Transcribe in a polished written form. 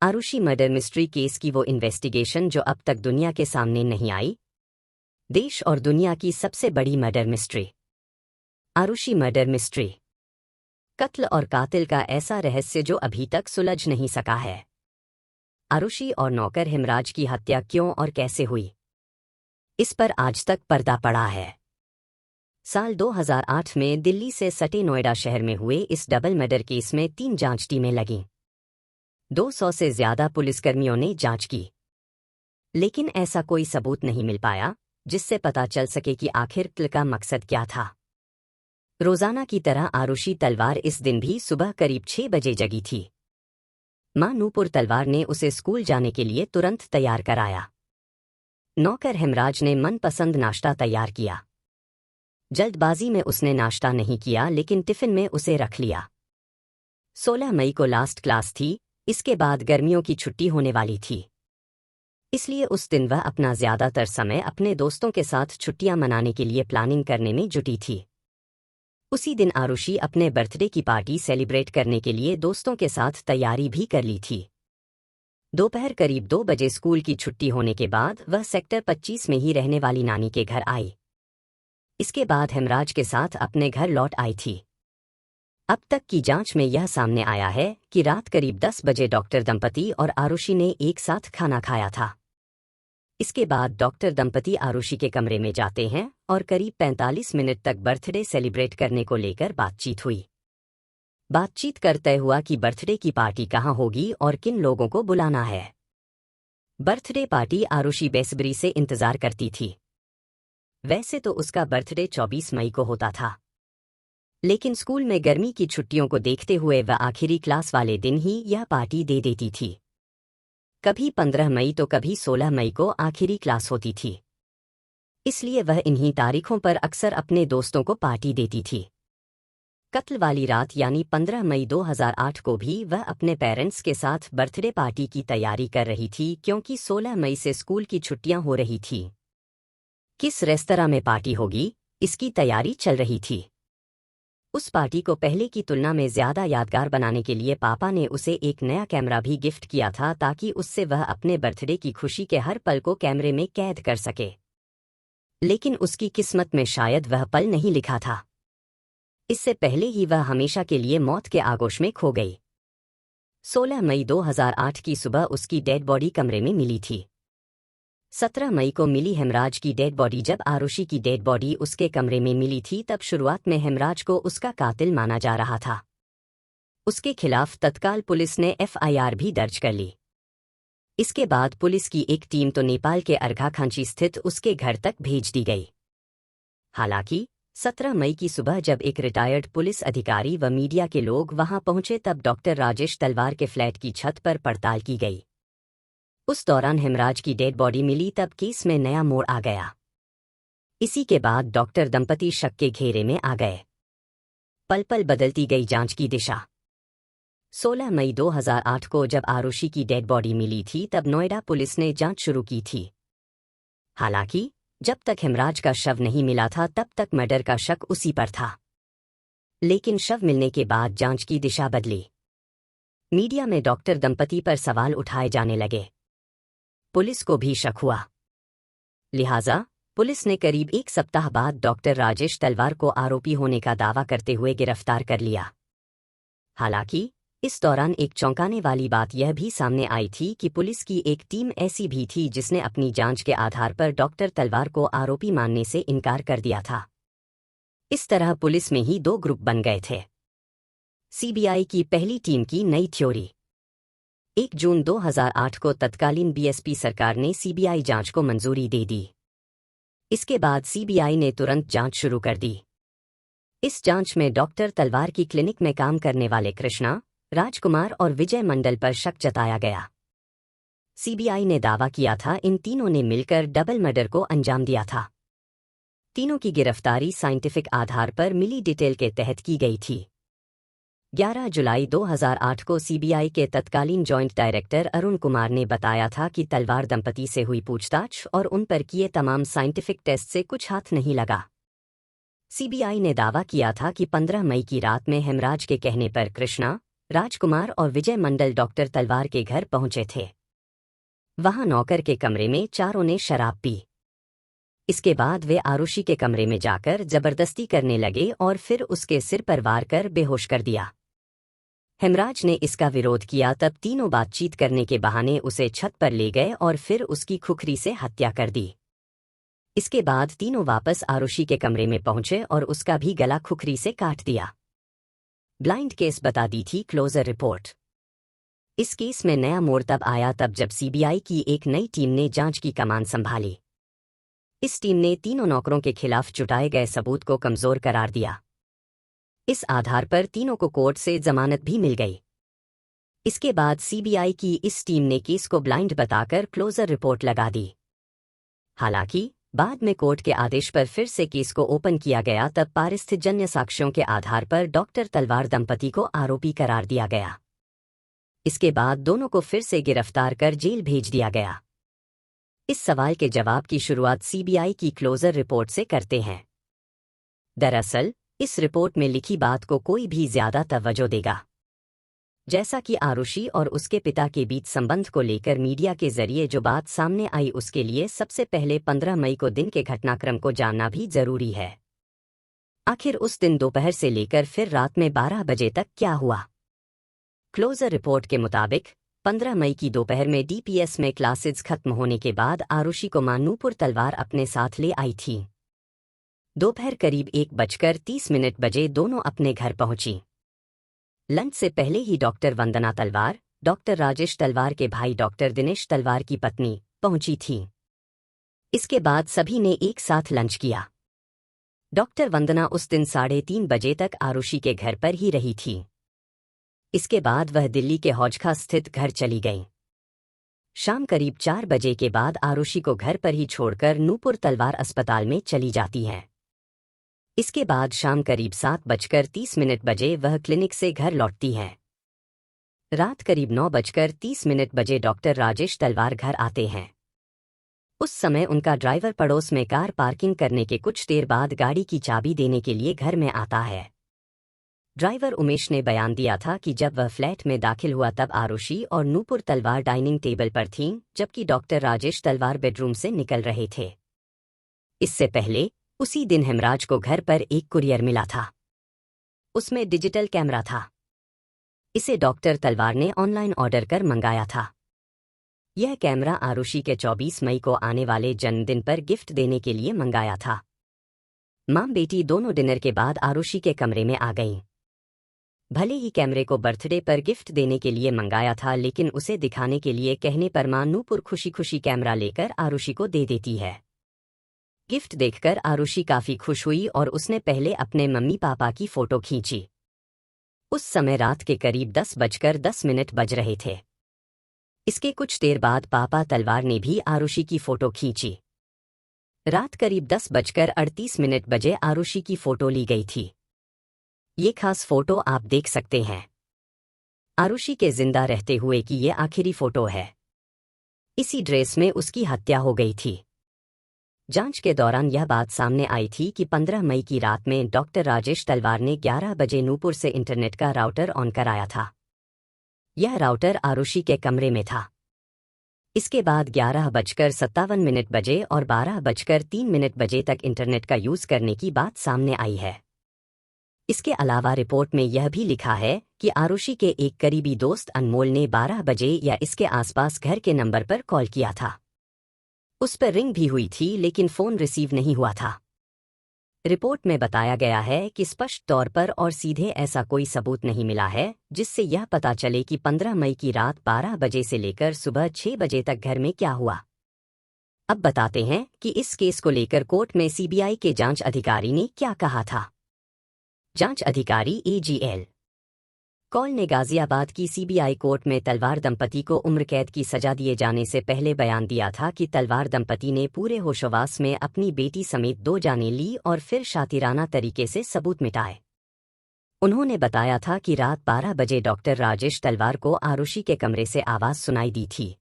Arushi murder mystery case की वो investigation जो अब तक दुनिया के सामने नहीं आई। देश और दुनिया की सबसे बड़ी murder mystery, Aarushi murder mystery. कत्ल और कातिल का ऐसा रहस्य जो अभी तक सुलझ नहीं सका है। आरुषि और नौकर हिमराज की हत्या क्यों और कैसे हुई, इस पर आज तक पर्दा पड़ा है। साल 2008 में दिल्ली से सटे नोएडा शहर में हुए इस डबल मर्डर केस में 3 जांच टीमें लगीं। 200 से ज्यादा पुलिसकर्मियों ने जांच की, लेकिन ऐसा कोई सबूत नहीं मिल पाया जिससे पता चल सके कि आखिर कत्ल का मकसद क्या था। रोजाना की तरह आरुषि तलवार इस दिन भी सुबह करीब 6 बजे जगी थी। मां नूपुर तलवार ने उसे स्कूल जाने के लिए तुरंत तैयार कराया। नौकर हिमराज ने मनपसंद नाश्ता तैयार किया। जल्दबाजी में उसने नाश्ता नहीं किया, लेकिन टिफिन में उसे रख लिया। 16 मई को लास्ट क्लास थी, इसके बाद गर्मियों की छुट्टी होने वाली थी, इसलिए उस दिन वह अपना ज्यादातर समय अपने दोस्तों के साथ छुट्टियां मनाने के लिए प्लानिंग करने में जुटी थी। उसी दिन आरुषि अपने बर्थडे की पार्टी सेलिब्रेट करने के लिए दोस्तों के साथ तैयारी भी कर ली थी। दोपहर करीब 2 बजे स्कूल की छुट्टी होने के बाद वह सेक्टर 25 में ही रहने वाली नानी के घर आई। इसके बाद हिमराज के साथ अपने घर लौट आई थी। अब तक की जांच में यह सामने आया है कि रात करीब 10 बजे डॉक्टर दंपति और आरुषि ने एक साथ खाना खाया था। इसके बाद डॉक्टर दंपति आरुषि के कमरे में जाते हैं और करीब 45 मिनट तक बर्थडे सेलिब्रेट करने को लेकर बातचीत हुई। बातचीत कर तय हुआ कि बर्थडे की पार्टी कहाँ होगी और किन लोगों को बुलाना है। बर्थडे पार्टी आरुषि बेसब्री से इंतजार करती थी। वैसे तो उसका बर्थडे 24 मई को होता था, लेकिन स्कूल में गर्मी की छुट्टियों को देखते हुए वह आखिरी क्लास वाले दिन ही यह पार्टी दे देती थी। कभी 15 मई तो कभी 16 मई को आखिरी क्लास होती थी, इसलिए वह इन्हीं तारीखों पर अक्सर अपने दोस्तों को पार्टी देती थी। कत्ल वाली रात यानी 15 मई 2008 को भी वह अपने पेरेंट्स के साथ बर्थडे पार्टी की तैयारी कर रही थी, क्योंकि 16 मई से स्कूल की छुट्टियां हो रही थी। किस रेस्तरां में पार्टी होगी, इसकी तैयारी चल रही थी। उस पार्टी को पहले की तुलना में ज्यादा यादगार बनाने के लिए पापा ने उसे एक नया कैमरा भी गिफ्ट किया था, ताकि उससे वह अपने बर्थडे की खुशी के हर पल को कैमरे में कैद कर सके। लेकिन उसकी किस्मत में शायद वह पल नहीं लिखा था। इससे पहले ही वह हमेशा के लिए मौत के आगोश में खो गई। 16 मई 2008 की सुबह उसकी डेड बॉडी कमरे में मिली थी। 17 मई को मिली हेमराज की डेड बॉडी। जब आरुषि की डेड बॉडी उसके कमरे में मिली थी, तब शुरुआत में हेमराज को उसका कातिल माना जा रहा था। उसके खिलाफ तत्काल पुलिस ने FIR भी दर्ज कर ली। इसके बाद पुलिस की एक टीम तो नेपाल के अर्घाखांची स्थित उसके घर तक भेज दी गई। हालांकि 17 मई की सुबह जब एक रिटायर्ड पुलिस अधिकारी व मीडिया के लोग वहां पहुंचे, तब डॉक्टर राजेश तलवार के फ्लैट की छत पर पड़ताल की गई। उस दौरान हेमराज की डेड बॉडी मिली, तब केस में नया मोड़ आ गया। इसी के बाद डॉक्टर दंपति शक के घेरे में आ गए। पल पल बदलती गई जांच की दिशा। 16 मई 2008 को जब आरुषि की डेड बॉडी मिली थी, तब नोएडा पुलिस ने जांच शुरू की थी। हालांकि जब तक हेमराज का शव नहीं मिला था, तब तक मर्डर का शक उसी पर था। लेकिन शव मिलने के बाद जांच की दिशा बदली। मीडिया में डॉक्टर दंपति पर सवाल उठाए जाने लगे। पुलिस को भी शक हुआ। लिहाजा पुलिस ने करीब 1 सप्ताह बाद डॉक्टर राजेश तलवार को आरोपी होने का दावा करते हुए गिरफ्तार कर लिया। हालांकि इस दौरान एक चौंकाने वाली बात यह भी सामने आई थी कि पुलिस की एक टीम ऐसी भी थी जिसने अपनी जांच के आधार पर डॉक्टर तलवार को आरोपी मानने से इनकार कर दिया था। इस तरह पुलिस में ही 2 ग्रुप बन गए थे। CBI की पहली टीम की नई थ्योरी। 1 जून 2008 को तत्कालीन BSP सरकार ने CBI जांच को मंजूरी दे दी। इसके बाद CBI ने तुरंत जांच शुरू कर दी। इस जांच में डॉक्टर तलवार की क्लिनिक में काम करने वाले कृष्णा, राजकुमार और विजय मंडल पर शक जताया गया। CBI ने दावा किया था इन तीनों ने मिलकर डबल मर्डर को अंजाम दिया था। तीनों की गिरफ्तारी साइंटिफिक आधार पर मिली डिटेल के तहत की गई थी। 11 जुलाई 2008 को CBI के तत्कालीन जॉइंट डायरेक्टर अरुण कुमार ने बताया था कि तलवार दंपति से हुई पूछताछ और उन पर किए तमाम साइंटिफिक टेस्ट से कुछ हाथ नहीं लगा। CBI ने दावा किया था कि 15 मई की रात में हेमराज के कहने पर कृष्णा, राजकुमार और विजय मंडल डॉक्टर तलवार के घर पहुंचे थे। वहां नौकर के कमरे में चारों ने शराब पी। इसके बाद वे आरुषि के कमरे में जाकर जबरदस्ती करने लगे और फिर उसके सिर पर वार कर बेहोश कर दिया। हेमराज ने इसका विरोध किया, तब तीनों बातचीत करने के बहाने उसे छत पर ले गए और फिर उसकी खुखरी से हत्या कर दी। इसके बाद तीनों वापस आरुषि के कमरे में पहुंचे और उसका भी गला खुखरी से काट दिया। ब्लाइंड केस बता दी थी क्लोजर रिपोर्ट। इस केस में नया मोड़ तब आया जब सीबीआई की एक नई टीम ने जांच की कमान संभाली। इस टीम ने तीनों नौकरों के खिलाफ जुटाए गए सबूत को कमजोर करार दिया। इस आधार पर तीनों को कोर्ट से जमानत भी मिल गई। इसके बाद सीबीआई की इस टीम ने केस को ब्लाइंड बताकर क्लोजर रिपोर्ट लगा दी। हालांकि बाद में कोर्ट के आदेश पर फिर से केस को ओपन किया गया, तब पारिस्थितिजन्य साक्ष्यों के आधार पर डॉक्टर तलवार दंपति को आरोपी करार दिया गया। इसके बाद दोनों को फिर से गिरफ्तार कर जेल भेज दिया गया। इस सवाल के जवाब की शुरुआत सीबीआई की क्लोजर रिपोर्ट से करते हैं। दरअसल इस रिपोर्ट में लिखी बात को कोई भी ज्यादा तवज्जो देगा। जैसा कि आरुषि और उसके पिता के बीच संबंध को लेकर मीडिया के जरिए जो बात सामने आई, उसके लिए सबसे पहले 15 मई को दिन के घटनाक्रम को जानना भी जरूरी है। आखिर उस दिन दोपहर से लेकर फिर रात में 12 बजे तक क्या हुआ? क्लोजर रिपोर्ट के मुताबिक 15 मई की दोपहर में डीपीएस में क्लासेस खत्म होने के बाद आरुषि को मां नूपुर तलवार अपने साथ ले आई थी। दोपहर करीब 1:30 बजे दोनों अपने घर पहुंची। लंच से पहले ही डॉक्टर वंदना तलवार, डॉक्टर राजेश तलवार के भाई डॉक्टर दिनेश तलवार की पत्नी पहुंची थी। इसके बाद सभी ने एक साथ लंच किया। डॉक्टर वंदना उस दिन 3:30 बजे तक आरुषि के घर पर ही रही थी। इसके बाद वह दिल्ली के हौजखा स्थित घर चली गईं। शाम करीब 4 बजे के बाद आरुषि को घर पर ही छोड़कर नूपुर तलवार अस्पताल में चली जाती हैं। इसके बाद शाम करीब 7:30 बजे वह क्लिनिक से घर लौटती हैं। रात करीब 9:30 बजे डॉक्टर राजेश तलवार घर आते हैं। उस समय उनका ड्राइवर पड़ोस में कार पार्किंग करने के कुछ देर बाद गाड़ी की चाबी देने के लिए घर में आता है। ड्राइवर उमेश ने बयान दिया था कि जब वह फ्लैट में दाखिल हुआ तब आरुषि और नूपुर तलवार डाइनिंग टेबल पर थीं, जबकि डॉक्टर राजेश तलवार बेडरूम से निकल रहे थे। इससे पहले उसी दिन हेमराज को घर पर एक कुरियर मिला था। उसमें डिजिटल कैमरा था। इसे डॉक्टर तलवार ने ऑनलाइन ऑर्डर कर मंगाया था। यह कैमरा आरुषि के 24 मई को आने वाले जन्मदिन पर गिफ्ट देने के लिए मंगाया था। मां बेटी दोनों डिनर के बाद आरुषि के कमरे में आ गईं। भले ही कैमरे को बर्थडे पर गिफ्ट देने के लिए मंगाया था, लेकिन उसे दिखाने के लिए कहने पर मां नूपुर खुशी खुशी कैमरा लेकर आरुषि को दे देती है। गिफ्ट देखकर आरुषि काफी खुश हुई और उसने पहले अपने मम्मी पापा की फोटो खींची। उस समय रात के करीब 10:10 बज रहे थे। इसके कुछ देर बाद पापा तलवार ने भी आरुषि की फोटो खींची। रात करीब 10:38 बजे आरुषि की फोटो ली गई थी। ये खास फोटो आप देख सकते हैं। आरुषि के जिंदा रहते हुए की ये आखिरी फोटो है। इसी ड्रेस में उसकी हत्या हो गई थी। जांच के दौरान यह बात सामने आई थी कि 15 मई की रात में डॉक्टर राजेश तलवार ने 11 बजे नूपुर से इंटरनेट का राउटर ऑन कराया था। यह राउटर आरुषि के कमरे में था। इसके बाद 11:57 बजे और 12:03 बजे तक इंटरनेट का यूज करने की बात सामने आई है। इसके अलावा रिपोर्ट में यह भी लिखा है कि आरुषि के एक करीबी दोस्त अनमोल ने 12 बजे या इसके आसपास घर के नंबर पर कॉल किया था। उस पर रिंग भी हुई थी, लेकिन फोन रिसीव नहीं हुआ था। रिपोर्ट में बताया गया है कि स्पष्ट तौर पर और सीधे ऐसा कोई सबूत नहीं मिला है जिससे यह पता चले कि 15 मई की रात 12 बजे से लेकर सुबह 6 बजे तक घर में क्या हुआ। अब बताते हैं कि इस केस को लेकर कोर्ट में सीबीआई के जांच अधिकारी ने क्या कहा था। जांच अधिकारी AGL कौल ने गाजियाबाद की सीबीआई कोर्ट में तलवार दंपति को उम्र कैद की सजा दिए जाने से पहले बयान दिया था कि तलवार दंपति ने पूरे होशोवास में अपनी बेटी समेत 2 जानें ली और फिर शातिराना तरीके से सबूत मिटाए। उन्होंने बताया था कि रात 12 बजे डॉक्टर राजेश तलवार को आरुषि के कमरे से आवाज सुनाई दी थी।